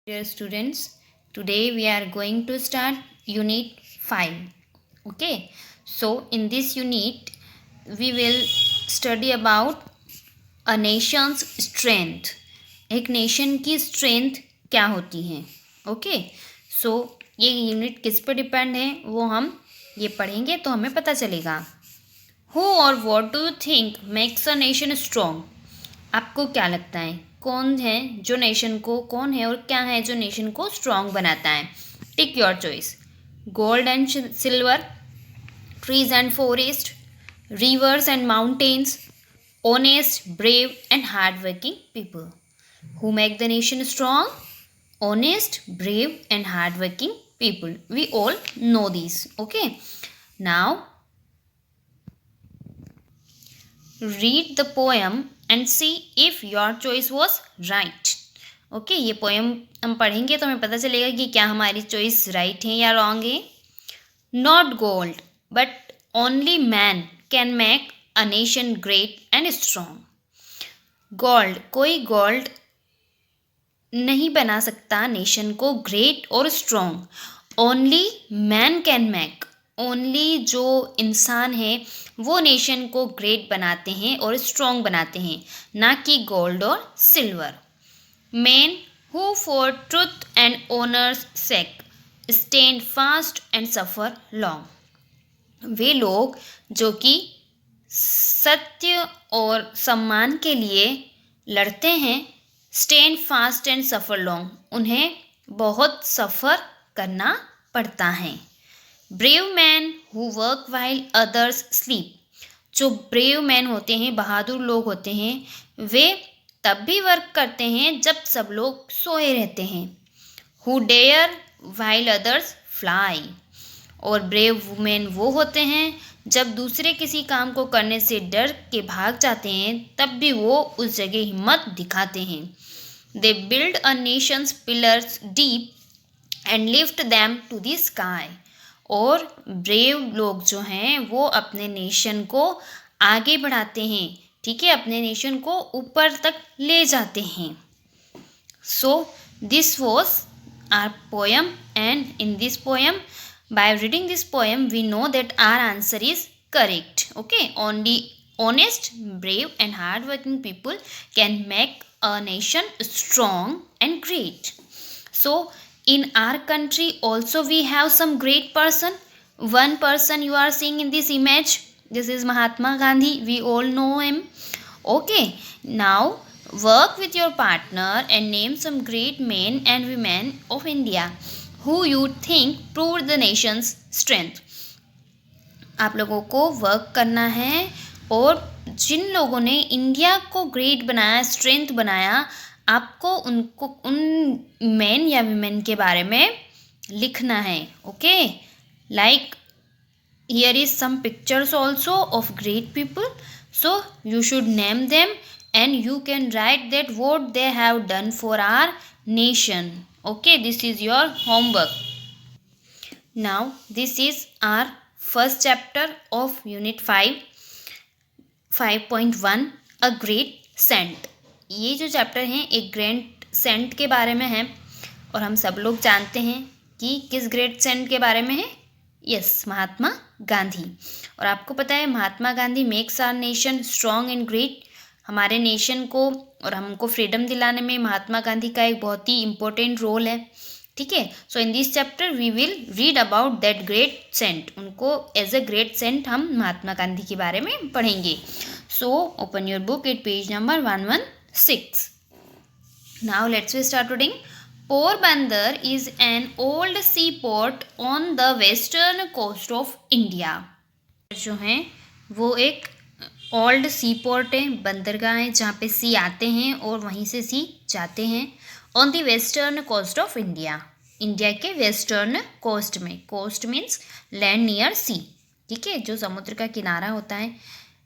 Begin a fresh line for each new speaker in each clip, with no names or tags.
Dear students, today we are going to start Unit 5. Okay, so in this unit, we will study about a nation's strength. एक nation की strength क्या होती है. Okay, सो ये unit किस पर depend है वो हम ये पढ़ेंगे तो हमें पता चलेगा. Who or what do you think makes a nation strong? आपको क्या लगता है कौन है जो नेशन को कौन है और क्या है जो नेशन को स्ट्रांग बनाता है. Tick your choice. Gold and silver, trees and forest, rivers and mountains, honest, brave and hard working people. Who make the nation strong? Honest, brave and hard working people. We all know this. Okay, now read the poem and see if your choice was right. Okay, ये poem हम पढ़ेंगे तो हमें पता चलेगा कि क्या हमारी चॉइस राइट है या रॉन्ग है. Not gold but only man can make a nation great and strong. Gold, कोई गोल्ड नहीं बना सकता नेशन को ग्रेट और strong. Only man can make, only जो इंसान है वो नेशन को ग्रेट बनाते हैं और स्ट्रॉन्ग बनाते हैं, ना कि गोल्ड और silver. Man who for truth and honour's sake stand fast and suffer long. वे लोग जो कि सत्य और सम्मान के लिए लड़ते हैं, stand fast and suffer long, उन्हें बहुत सफ़र करना पड़ता है. Brave man who work while others sleep. जो ब्रेव मैन होते हैं, बहादुर लोग होते हैं, वे तब भी वर्क करते हैं जब सब लोग सोए रहते हैं. Who dare while others fly. और ब्रेव वुमेन वो होते हैं जब दूसरे किसी काम को करने से डर के भाग जाते हैं तब भी वो उस जगह हिम्मत दिखाते हैं. They build a nations pillars deep and lift them to the sky. और ब्रेव लोग जो हैं वो अपने नेशन को आगे बढ़ाते हैं, ठीक है, अपने नेशन को ऊपर तक ले जाते हैं. So this was our poem and in this poem, by reading this poem we know that our answer is correct. Okay, only honest, brave and hard working people can make a nation strong and great. So in our country also we have some great person. One person you are seeing in this image, this is Mahatma Gandhi. We all know him. Okay, now work with your partner and name some great men and women of India who you think proved the nation's strength. आप लोगों को work करना है और जिन लोगों ने India को great बनाया, स्ट्रेंथ बनाया, आपको उनको उन मैन या वीमेन के बारे में लिखना है. Okay, like here is some pictures also of great people, so you should name them and you can write that what they have done for our nation. Okay, this is your homework. Now this is our first chapter of unit 5.1 a great saint. ये जो chapter है एक great Saint के बारे में है और हम सब लोग जानते हैं कि किस ग्रेट सेंट के बारे में है. यस, महात्मा गांधी. और आपको पता है Mahatma Gandhi makes our nation strong and great. हमारे नेशन को और हमको फ्रीडम दिलाने में महात्मा गांधी का एक बहुत ही इम्पोर्टेंट रोल है, ठीक है. So in this chapter we will read about that great saint. उनको एज अ ग्रेट सेंट हम महात्मा गांधी के बारे में पढ़ेंगे. So open your book at page number 116. Now let's we start reading. Porbandar is an old sea port on the western coast of India. जो है वो एक ओल्ड सी पोर्ट है, बंदरगाह है जहाँ पे सी आते हैं और वहीं से सी जाते हैं. On the western coast of India, India के वेस्टर्न कोस्ट में. Coast means land near sea, ठीक है, जो समुद्र का किनारा होता है,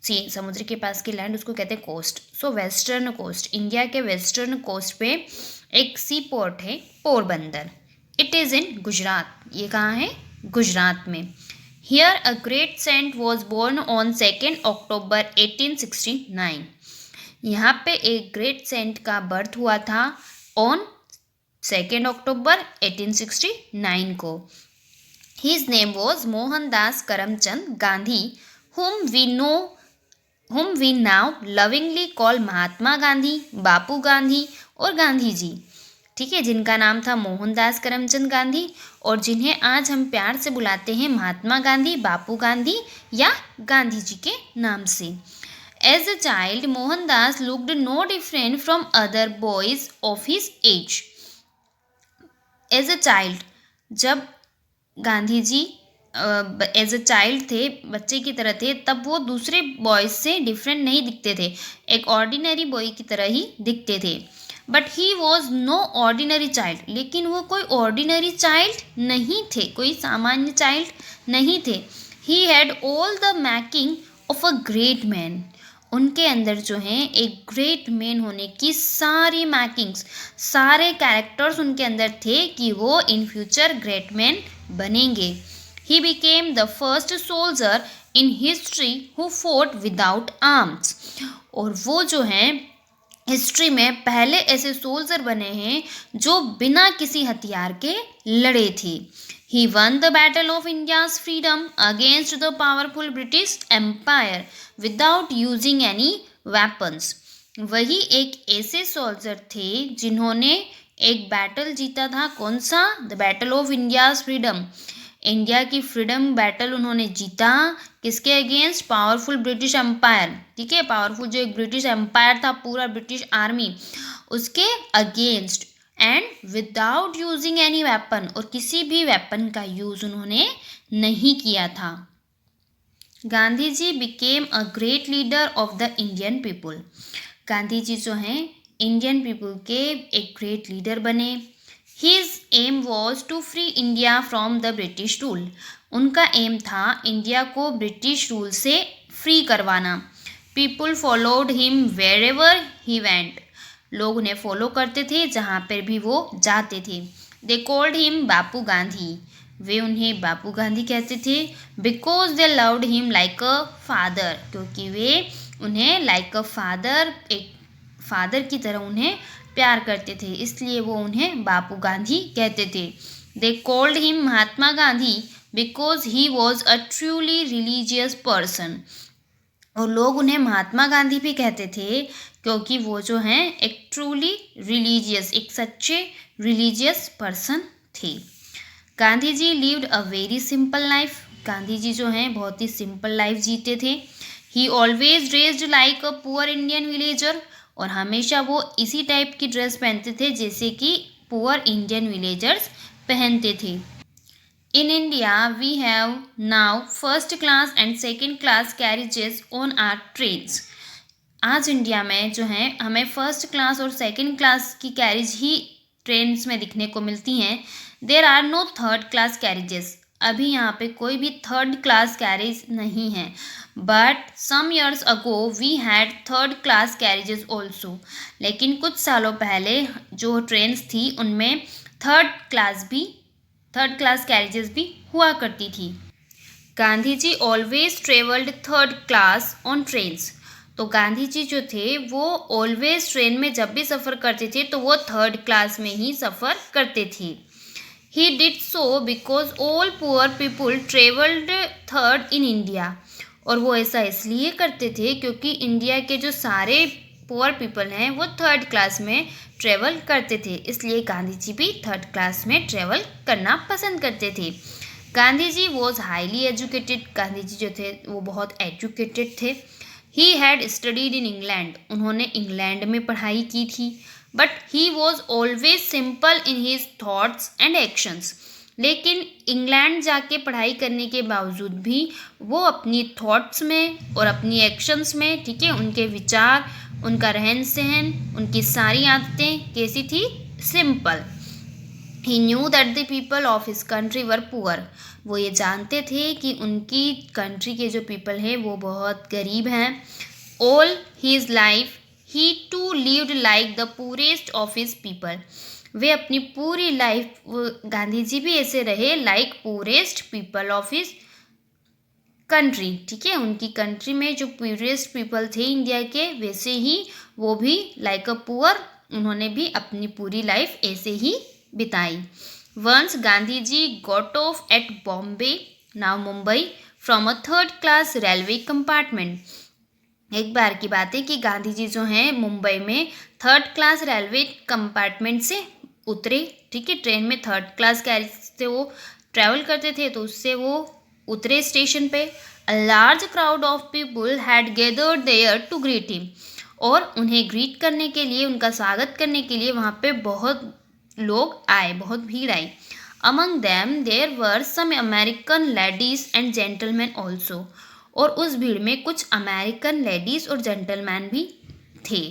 सी समुद्र के पास की लैंड, उसको कहते हैं coast. So western coast, India के वेस्टर्न कोस्ट पे एक सी पोर्ट है Porbandar. It is in Gujarat. ये कहाँ है? गुजरात में. Here a great saint was born on 2 October 1869. यहाँ पे एक ग्रेट सेंट का बर्थ हुआ था ऑन 2 अक्टूबर 1869 को। His name was Mohandas Karamchand Gandhi, whom we now lovingly call Mahatma Gandhi, बापू गांधी और गांधी जी। ठीक है, जिनका नाम था मोहनदास करमचंद गांधी और जिन्हें आज हम प्यार से बुलाते हैं महात्मा गांधी, बापू गांधी या गांधी जी के नाम से। As a child Mohandas looked no different from other boys of his age. As a child, जब Gandhi ji as a child थे, बच्चे की तरह थे, तब वो दूसरे बॉयज से डिफरेंट नहीं दिखते थे, एक ऑर्डिनरी बॉय की तरह ही दिखते थे। But he was no ordinary child, लेकिन वो कोई ऑर्डिनरी चाइल्ड नहीं थे, कोई सामान्य चाइल्ड नहीं थे। He had all the making of a great man, उनके अंदर जो हैं एक ग्रेट मैन होने की सारी मैकिंग्स, सारे कैरेक्टर्स उनके अंदर थे कि वो इन फ्यूचर ग्रेट मैन बनेंगे। He became the first soldier in history who fought without arms, और वो जो हैं हिस्ट्री में पहले ऐसे सोल्जर बने हैं जो बिना किसी हथियार के लड़े थे। He won the battle of India's freedom against the powerful British Empire without using any weapons. वही एक ऐसे सोल्जर थे जिन्होंने एक बैटल जीता था, कौन सा? The battle of India's freedom, India की फ्रीडम बैटल उन्होंने जीता। किसके अगेंस्ट? Powerful British empire. ठीक है, पावरफुल जो एक ब्रिटिश एम्पायर था, पूरा ब्रिटिश आर्मी, उसके against, and without using any weapon, और किसी भी वेपन का यूज उन्होंने नहीं किया था। Gandhi ji became a great leader of the Indian people, Gandhi ji जो हैं इंडियन पीपुल के एक ग्रेट लीडर बने। His aim was to free India from the British rule. उनका एम था इंडिया को ब्रिटिश रूल से फ्री करवाना। People followed him wherever he went. लोग उन्हें फॉलो करते थे जहाँ पर भी वो जाते थे। They called him बापू गांधी, वे उन्हें बापू गांधी कहते थे। Because they loved him like a father, क्योंकि वे उन्हें like a father, एक फादर की तरह उन्हें प्यार करते थे, इसलिए वो उन्हें बापू गांधी कहते थे। They called him Mahatma Gandhi because he was a truly religious person, और लोग उन्हें महात्मा गांधी भी कहते थे क्योंकि वो जो हैं एक ट्रूली रिलीजियस, एक सच्चे रिलीजियस पर्सन थे। Gandhi ji lived a very simple life, Gandhi ji जो हैं बहुत ही सिंपल लाइफ जीते थे। He always dressed like a poor Indian villager, और हमेशा वो इसी टाइप की ड्रेस पहनते थे जैसे कि पुअर इंडियन विलेजर्स पहनते थे। In India we have now first class and second class carriages on our trains, आज इंडिया में जो है हमें फर्स्ट क्लास और सेकेंड क्लास की कैरिज ही ट्रेन्स में दिखने को मिलती हैं। There are no third class carriages, अभी यहाँ पे कोई भी थर्ड क्लास कैरेज नहीं है। But some years ago we had third class carriages also, लेकिन कुछ सालों पहले जो ट्रेन्स थी उनमें थर्ड क्लास कैरेजेस भी हुआ करती थी। Gandhi ji always travelled third class on trains, तो गांधी जी जो थे वो ऑलवेज ट्रेन में जब भी सफ़र करते थे तो वो थर्ड क्लास में ही सफ़र करते थे। He did so because all poor people traveled third in India, और वो ऐसा इसलिए करते थे क्योंकि इंडिया के जो सारे पुअर पीपल हैं वो थर्ड क्लास में ट्रेवल करते थे, इसलिए गांधी जी भी थर्ड क्लास में ट्रेवल करना पसंद करते थे। Gandhi ji was highly educated, Gandhi ji जो थे वो बहुत एजुकेटेड थे। He had studied in England, उन्होंने इंग्लैंड में पढ़ाई की थी। But he was always simple in his thoughts and actions, लेकिन इंग्लैंड जाके पढ़ाई करने के बावजूद भी वो अपनी थॉट्स में और अपनी एक्शंस में, ठीक है, उनके विचार, उनका रहन सहन, उनकी सारी आदतें कैसी थी? Simple. He knew that the people of his country were poor, वो ये जानते थे कि उनकी कंट्री के जो पीपल हैं वो बहुत गरीब हैं। All his life he too lived like the poorest of his people, वे अपनी पूरी लाइफ, गांधी जी भी ऐसे रहे like poorest people of his country, ठीक है, उनकी कंट्री में जो पुअरेस्ट पीपल थे इंडिया के, वैसे ही वो भी लाइक अ पुअर उन्होंने भी अपनी पूरी लाइफ ऐसे ही बिताई। Once Gandhi ji got off at Bombay, now Mumbai, from a third class railway compartment. एक बार की बात है कि गांधी जी जो हैं मुंबई में थर्ड क्लास रेलवे कंपार्टमेंट से उतरे। ठीक है, ट्रेन में थर्ड क्लास कैरेज से वो ट्रैवल करते थे, तो उससे वो उतरे स्टेशन पे। A large crowd of people had gathered there to greet him, और उन्हें ग्रीट करने के लिए, उनका स्वागत करने के लिए वहाँ पे बहुत लोग आए, बहुत भीड़ आई। Among them there were some American ladies and gentlemen also, और उस भीड़ में कुछ अमेरिकन लेडीज और जेंटलमैन भी थे।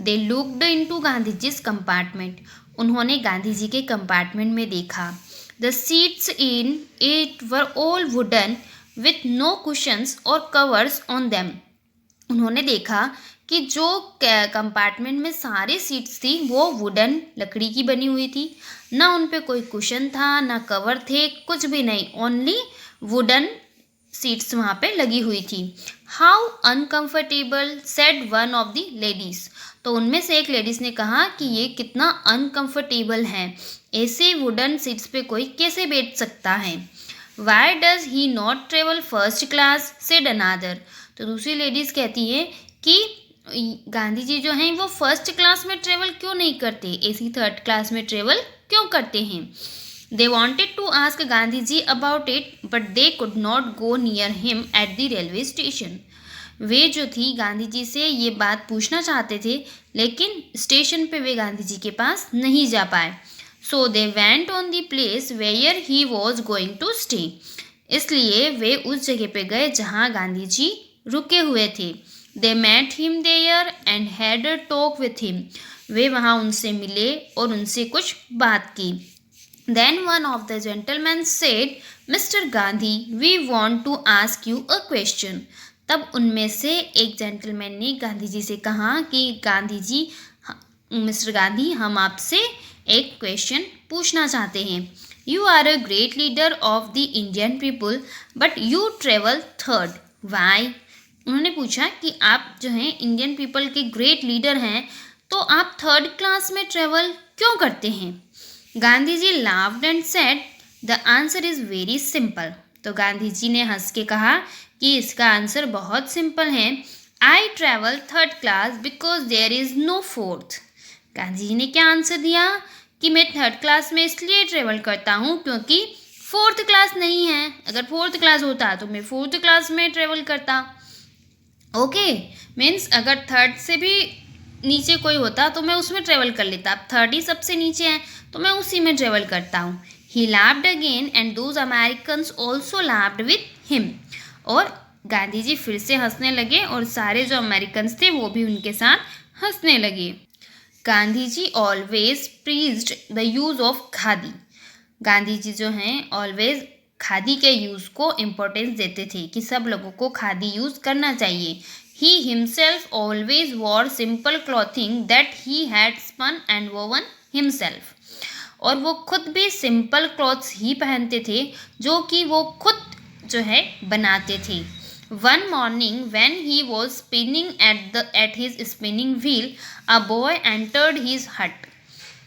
They looked into Gandhi ji's compartment, उन्होंने गांधी जी के कंपार्टमेंट में देखा। The seats in it were all wooden with no cushions और कवर्स ऑन देम, उन्होंने देखा कि जो कंपार्टमेंट में सारी सीट्स थी वो वुडन, लकड़ी की बनी हुई थी, ना उन पे कोई कुशन था, ना कवर थे, कुछ भी नहीं, ओनली वुडन सीट्स वहाँ पे लगी हुई थी। How uncomfortable, said one of the ladies, तो उनमें से एक लेडीज़ ने कहा कि ये कितना अनकम्फर्टेबल है, ऐसे वुडन सीट्स पे कोई कैसे बैठ सकता है। Why does he not travel first class, said another, तो दूसरी लेडीज़ कहती है कि गांधी जी जो हैं वो फर्स्ट क्लास में ट्रेवल क्यों नहीं करते, एसी थर्ड क्लास में ट्रेवल क्यों करते हैं। They wanted to ask Gandhi ji about it but they could not go near him at the railway station, वे जो थी गांधी जी से ये बात पूछना चाहते थे, लेकिन स्टेशन पे वे गांधी जी के पास नहीं जा पाए। So they went on the place where he was going to stay, इसलिए वे उस जगह पे गए जहाँ गांधी जी रुके हुए थे। They met him there and had a talk with him, वे वहाँ उनसे मिले और उनसे कुछ बात की। Then one of the gentleman said, mister Gandhi we want to ask you a question, तब उनमें से एक जेंटलमैन ने गांधी जी से कहा कि गांधी जी, मिस्टर गांधी, हम आपसे एक क्वेश्चन पूछना चाहते हैं। You are a great leader of the Indian people but you travel third, why, उन्होंने पूछा कि आप जो हैं इंडियन पीपल के ग्रेट लीडर हैं, तो आप थर्ड क्लास में ट्रेवल क्यों करते हैं। Gandhi ji laughed and said, the answer is very simple, तो गांधी जी ने हंस के कहा कि इसका आंसर बहुत सिंपल है। I travel third class because there is no fourth, Gandhi ji ने क्या आंसर दिया कि मैं थर्ड क्लास में इसलिए ट्रेवल करता हूँ क्योंकि फोर्थ क्लास नहीं है, अगर फोर्थ क्लास होता तो मैं फोर्थ क्लास में ट्रेवल करता। ओके, मीन्स अगर थर्ड से भी नीचे कोई होता तो मैं उसमें ट्रेवल कर लेता, अब थर्ड ही सबसे नीचे है तो मैं उसी में ट्रेवल करता हूँ। ही laughed again and those Americans also laughed with him, और गांधी जी फिर से हंसने लगे और सारे जो अमेरिकन्स थे वो भी उनके साथ हंसने लगे। Gandhi ji always praised the use of khadi, Gandhi ji जो हैं ऑलवेज खादी के यूज़ को इम्पोर्टेंस देते थे कि सब लोगों को खादी यूज़ करना चाहिए। He himself always wore simple clothing that he had spun and woven himself, और वो खुद भी सिंपल क्लॉथ्स ही पहनते थे जो कि वो खुद जो है बनाते थे। One morning when he was spinning at his spinning wheel a boy entered his हट,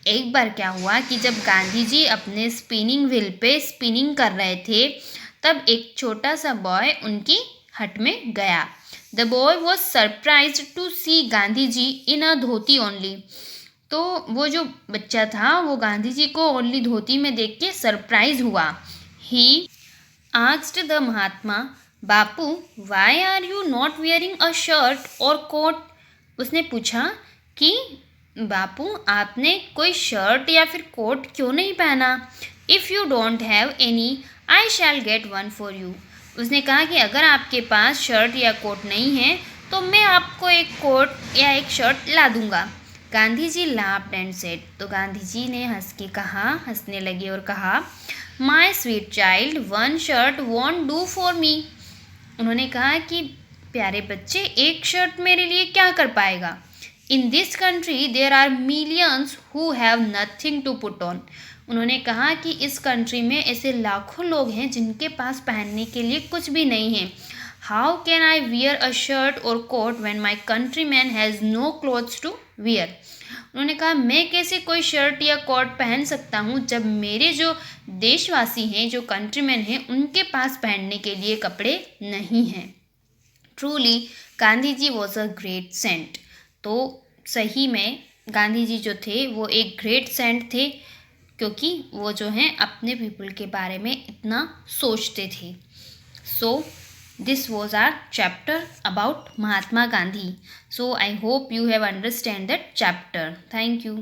एक बार क्या हुआ कि जब गांधी जी अपने स्पिनिंग व्हील पे स्पिनिंग कर रहे थे तब एक छोटा सा बॉय उनकी हट में गया। The boy was surprised to see Gandhi ji in a dhoti only, तो वो जो बच्चा था वो गांधी जी को ओनली धोती में देख के सरप्राइज हुआ। He asked the Mahatma, Bapu why are you not wearing a shirt और कोट, उसने पूछा कि बापू आपने कोई शर्ट या फिर कोट क्यों नहीं पहना। If you don't have any I shell get one for you, उसने कहा कि अगर आपके पास शर्ट या कोट नहीं है तो मैं आपको एक कोट या एक शर्ट ला दूंगा। Gandhi ji laughed and said, तो गांधी जी ने हंस के कहा, हंसने लगे और कहा, my sweet child one shirt want do for me, उन्होंने कहा कि प्यारे बच्चे एक शर्ट मेरे लिए क्या कर पाएगा। In this country there are millions who have nothing to put on, उन्होंने कहा कि इस कंट्री में ऐसे लाखों लोग हैं जिनके पास पहनने के लिए कुछ भी नहीं है। How can I wear a shirt और coat when my country man has no clothes to wear, उन्होंने कहा मैं कैसे कोई शर्ट या कोट पहन सकता हूँ जब मेरे जो देशवासी हैं, जो कंट्रीमैन हैं, उनके पास पहनने के लिए कपड़े नहीं हैं। Truly Gandhi ji was a great saint. तो सही में गांधी जी जो थे वो एक ग्रेट सेंट थे, क्योंकि वो जो हैं अपने पीपल के बारे में इतना सोचते थे। सो this was our chapter about Mahatma Gandhi. So I hope you have understand that chapter. Thank you.